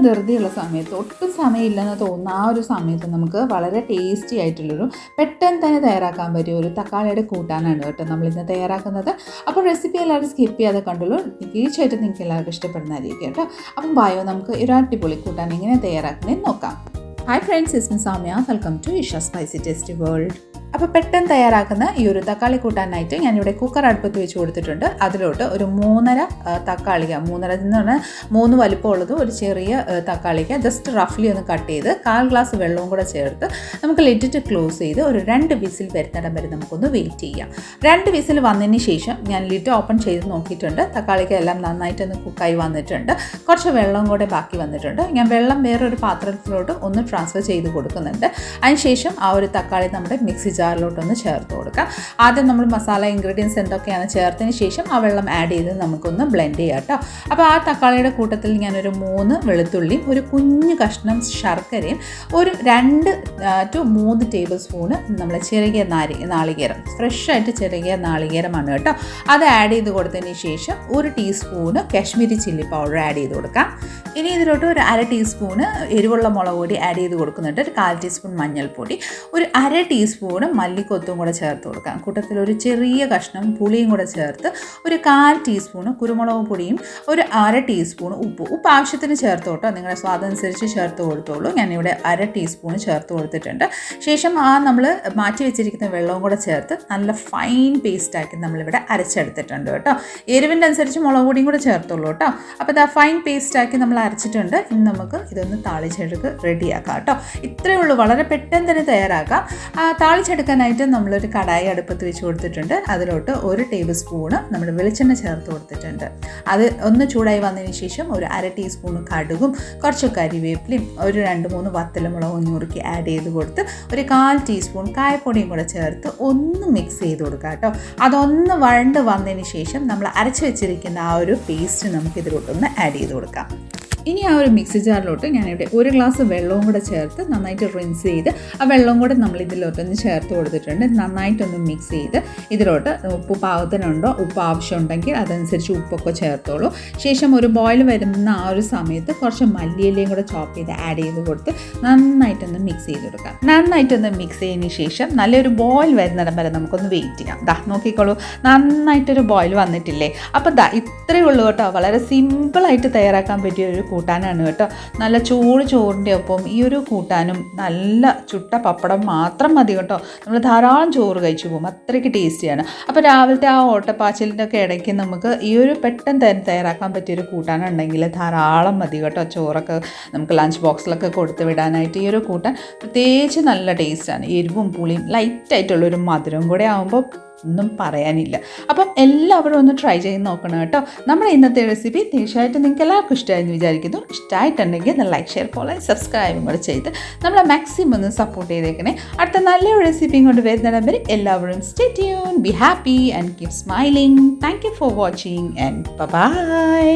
ധൃതിയുള്ള സമയത്ത്, ഒട്ടും സമയമില്ലെന്ന് തോന്നുന്ന ആ ഒരു സമയത്ത് നമുക്ക് വളരെ ടേസ്റ്റി ആയിട്ടുള്ളൊരു പെട്ടെന്ന് തന്നെ തയ്യാറാക്കാൻ പറ്റിയ ഒരു തക്കാളിയുടെ കൂട്ടാനാണ് കേട്ടോ നമ്മളിന്ന് തയ്യാറാക്കുന്നത്. അപ്പോൾ റെസിപ്പി എല്ലാവരും സ്കിപ്പ് ചെയ്യാതെ കണ്ടുള്ളൂ. തീർച്ചയായിട്ടും നിങ്ങൾക്ക് എല്ലാവർക്കും ഇഷ്ടപ്പെടുന്നതായിരിക്കും കേട്ടോ. അപ്പം ബായോ നമുക്ക് ഒരു അടിപൊളി കൂട്ടാൻ എങ്ങനെ തയ്യാറാക്കുന്നതെന്ന് നോക്കാം. Hi friends, it's me Soumya. Welcome to Isha spicy tasty world. അപ്പോൾ പെട്ടെന്ന് തയ്യാറാക്കുന്ന ഈ ഒരു തക്കാളി കൂട്ടാനായിട്ട് ഞാനിവിടെ കുക്കർ അടുപ്പത്ത് വെച്ച് കൊടുത്തിട്ടുണ്ട്. അതിലോട്ട് ഒരു 3.5 തക്കാളിക്ക, 3.5 എന്ന് പറഞ്ഞാൽ 3 വലിപ്പമുള്ളതും ഒരു ചെറിയ തക്കാളിക്ക ജസ്റ്റ് റഫ്ലി ഒന്ന് കട്ട് ചെയ്ത് 1/4 ഗ്ലാസ് വെള്ളവും കൂടെ ചേർത്ത് നമുക്ക് ലിഡിട്ട് ക്ലോസ് ചെയ്ത് ഒരു 2 വിസിൽ വരുന്നിടം വരെ നമുക്കൊന്ന് വെയിറ്റ് ചെയ്യാം. 2 വിസിൽ വന്നതിന് ശേഷം ഞാൻ ലിഡ് ഓപ്പൺ ചെയ്ത് നോക്കിയിട്ടുണ്ട്. തക്കാളിക്ക എല്ലാം നന്നായിട്ടൊന്ന് കുക്കായി വന്നിട്ടുണ്ട്. കുറച്ച് വെള്ളം കൂടെ ബാക്കി വന്നിട്ടുണ്ട്. ഞാൻ വെള്ളം വേറൊരു പാത്രത്തിലോട്ട് ഒന്ന് ട്രാൻസ്ഫർ ചെയ്ത് കൊടുക്കുന്നുണ്ട്. അതിനുശേഷം ആ ഒരു തക്കാളി നമ്മുടെ മിക്സി ജാറിലോട്ടൊന്ന് ചേർത്ത് കൊടുക്കാം. ആദ്യം നമ്മൾ മസാല ഇൻഗ്രീഡിയൻസ് എന്തൊക്കെയാണ് ചേർത്തതിന് ശേഷം ആ വെള്ളം ആഡ് ചെയ്ത് നമുക്കൊന്ന് ബ്ലെൻഡ് ചെയ്യാം കേട്ടോ. അപ്പോൾ ആ തക്കാളിയുടെ കൂട്ടത്തിൽ ഞാനൊരു 3 വെളുത്തുള്ളിയും ഒരു കുഞ്ഞു കഷ്ണം ശർക്കരയും ഒരു 2 to 3 ടേബിൾ സ്പൂണ് നമ്മൾ ചെറിയ നാളികേരം, ഫ്രഷായിട്ട് ചെറിയ നാളികേരമാണ് കേട്ടോ. അത് ആഡ് ചെയ്ത് കൊടുത്തതിന് ശേഷം 1 teaspoon Kashmiri chilli powder add ചെയ്ത് കൊടുക്കാം. ഇനി ഇതിലോട്ട് ഒരു 1/2 ടീസ്പൂണ് എരിവുള്ള മുളക് പൊടി ആഡ് ചെയ്ത് കൊടുക്കുന്നുണ്ട്. ഒരു 1/4 ടീസ്പൂൺ മഞ്ഞൾപ്പൊടി, ഒരു 1/2 ടീസ്പൂണ് മല്ലിക്കൊത്തും കൂടെ ചേർത്ത് കൊടുക്കാം. കൂട്ടത്തിൽ ഒരു ചെറിയ കഷ്ണം പുളിയും കൂടെ ചേർത്ത് ഒരു 1/4 ടീസ്പൂണ് കുരുമുളക് പൊടിയും ഒരു 1/2 ടീസ്പൂൺ ഉപ്പ് ആവശ്യത്തിന് ചേർത്ത് കേട്ടോ. നിങ്ങളുടെ സ്വാദനുസരിച്ച് ചേർത്ത് കൊടുത്തോളൂ. ഞാനിവിടെ 1/2 ടീസ്പൂൺ ചേർത്ത് കൊടുത്തിട്ടുണ്ട്. ശേഷം നമ്മൾ മാറ്റി വെച്ചിരിക്കുന്ന വെള്ളവും കൂടെ ചേർത്ത് നല്ല ഫൈൻ പേസ്റ്റാക്കി നമ്മളിവിടെ അരച്ചെടുത്തിട്ടുണ്ട് കേട്ടോ. എരിവിൻ്റെ അനുസരിച്ച് മുളക് പൊടിയും കൂടെ ചേർത്തോളൂ കേട്ടോ. അപ്പോൾ ഇത് ഫൈൻ പേസ്റ്റാക്കി നമ്മൾ അരച്ചിട്ടുണ്ട്. ഇനി നമുക്ക് ഇതൊന്ന് താളിച്ചെടുക്ക് റെഡിയാക്കാം കേട്ടോ. ഇത്രയേ ഉള്ളൂ, വളരെ പെട്ടെന്ന് തന്നെ തയ്യാറാക്കാം. താളിച്ചെടുക്കാനായിട്ട് നമ്മളൊരു കടായി അടുപ്പത്ത് വെച്ച് കൊടുത്തിട്ടുണ്ട്. അതിലോട്ട് 1 ടേബിൾ സ്പൂണ് നമ്മൾ വെളിച്ചെണ്ണ ചേർത്ത് കൊടുത്തിട്ടുണ്ട്. അത് ഒന്ന് ചൂടായി വന്നതിന് ശേഷം ഒരു 1/2 ടീസ്പൂൺ കടുകും കുറച്ച് കരിവേപ്പിലയും ഒരു 2-3 വത്തലമുളകും ഞുറുക്കി ആഡ് ചെയ്ത് കൊടുത്ത് ഒരു 1/4 ടീസ്പൂൺ കായപ്പൊടിയും കൂടെ ചേർത്ത് ഒന്ന് മിക്സ് ചെയ്ത് കൊടുക്കുക കേട്ടോ. അതൊന്ന് വഴണ്ട് വന്നതിന് ശേഷം നമ്മൾ അരച്ച് വെച്ചിരിക്കുന്ന ആ ഒരു പേസ്റ്റ് നമുക്ക് ഇതിലോട്ടൊന്ന് ആഡ് ചെയ്ത് കൊടുക്കാം. ഇനി ആ ഒരു മിക്സി ജാറിലോട്ട് ഞാനിവിടെ 1 ഗ്ലാസ് വെള്ളവും കൂടെ ചേർത്ത് നന്നായിട്ട് റിൻസ് ചെയ്ത് ആ വെള്ളം കൂടെ നമ്മൾ ഇതിലോട്ടൊന്ന് ചേർത്ത് കൊടുത്തിട്ടുണ്ട്. നന്നായിട്ടൊന്ന് മിക്സ് ചെയ്ത് ഇതിലോട്ട് ഉപ്പ് പാകത്തിനുണ്ടോ, ഉപ്പ് ആവശ്യമുണ്ടെങ്കിൽ അതനുസരിച്ച് ഉപ്പൊക്കെ ചേർത്തോളൂ. ശേഷം ഒരു ബോയിൽ വരുന്ന ആ ഒരു സമയത്ത് കുറച്ച് മല്ലിയിലയും കൂടെ ചോപ്പ് ചെയ്ത് ആഡ് ചെയ്ത് കൊടുത്ത് നന്നായിട്ടൊന്ന് മിക്സ് ചെയ്ത് കൊടുക്കാം. നന്നായിട്ടൊന്ന് മിക്സ് ചെയ്തതിന് ശേഷം നല്ലൊരു ബോയിൽ വരുന്നിടം വരെ നമുക്കൊന്ന് വെയിറ്റ് ചെയ്യാം. നോക്കിക്കോളൂ, നന്നായിട്ടൊരു ബോയിൽ വന്നിട്ടില്ലേ. അപ്പോൾ ഇത്രയേ ഉള്ളൂ കേട്ടോ. വളരെ സിമ്പിളായിട്ട് തയ്യാറാക്കാൻ പറ്റിയ ഒരു കൂട്ടാനാണ് കേട്ടോ. നല്ല ചോറിൻ്റെ ഒപ്പം ഈ ഒരു കൂട്ടാനും നല്ല ചുട്ട പപ്പടം മാത്രം മതി കേട്ടോ. നമ്മൾ ധാരാളം ചോറ് കഴിച്ചു പോകും, അത്രയ്ക്ക് ടേസ്റ്റിയാണ്. അപ്പോൾ രാവിലത്തെ ആ ഓട്ടപ്പാച്ചിലിൻ്റെ ഒക്കെ ഇടയ്ക്ക് നമുക്ക് ഈ ഒരു പെട്ടെന്ന് തയ്യാറാക്കാൻ പറ്റിയൊരു കൂട്ടാനുണ്ടെങ്കിൽ ധാരാളം മതി കേട്ടോ. ചോറൊക്കെ നമുക്ക് ലഞ്ച് ബോക്സിലൊക്കെ കൊടുത്ത് വിടാനായിട്ട് ഈ ഒരു കൂട്ടാൻ പ്രത്യേകിച്ച് നല്ല ടേസ്റ്റാണ്. എരിവും പുളിയും ലൈറ്റായിട്ടുള്ളൊരു മധുരം കൂടെ ആകുമ്പോൾ ഒന്നും പറയാനില്ല. അപ്പം എല്ലാവരും ഒന്ന് ട്രൈ ചെയ്ത് നോക്കണം കേട്ടോ. നമ്മുടെ ഇന്നത്തെ റെസിപ്പി തീർച്ചയായിട്ടും നിങ്ങൾക്ക് എല്ലാവർക്കും ഇഷ്ടമായെന്ന് വിചാരിക്കുന്നു. ഇഷ്ടമായിട്ടുണ്ടെങ്കിൽ ലൈക്ക്, ഷെയർ, ഫോളോ, സബ്സ്ക്രൈബും കൂടെ ചെയ്ത് നമ്മളെ മാക്സിമം ഒന്ന് സപ്പോർട്ട് ചെയ്തേക്കണേ. അടുത്ത നല്ലൊരു റെസിപ്പിയും കൊണ്ട് വരുന്നിടം വരെ എല്ലാവരും stay tune, be happy and keep smiling. Thank you for watching and by.